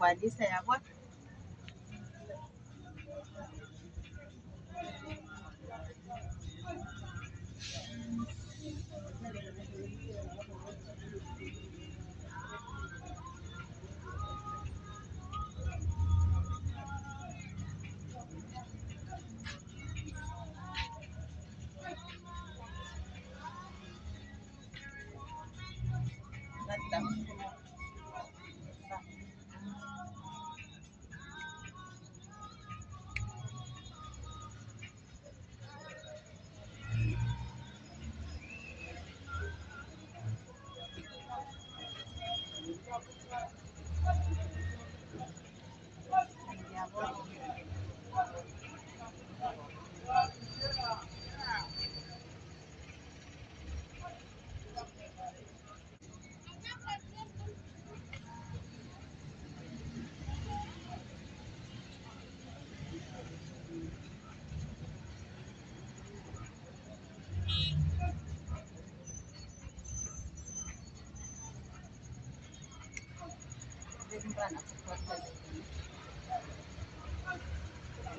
kwadisa yabo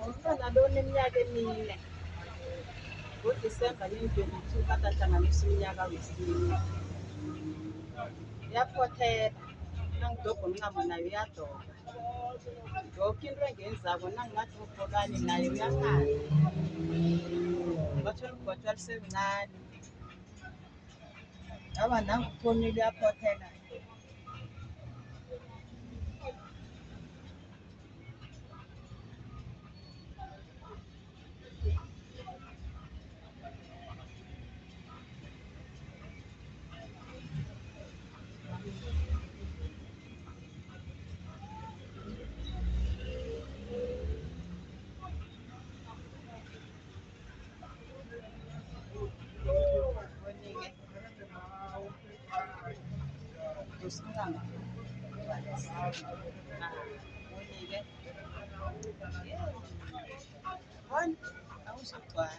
umntwana lo uneminyaka emine. NgoDisemba 2022 kade ahlanganisa umnyaka wesine. Uyaphothela, nangidoba umncamo nayo uyadoba. Yoke into engiyenzako nangingathi ubhokani nayo uyakhala. Bathola ubhotjwa lisemncane. Awa nangu uphumile uyaphothela. Usinganga. Bonke awuzogcwala.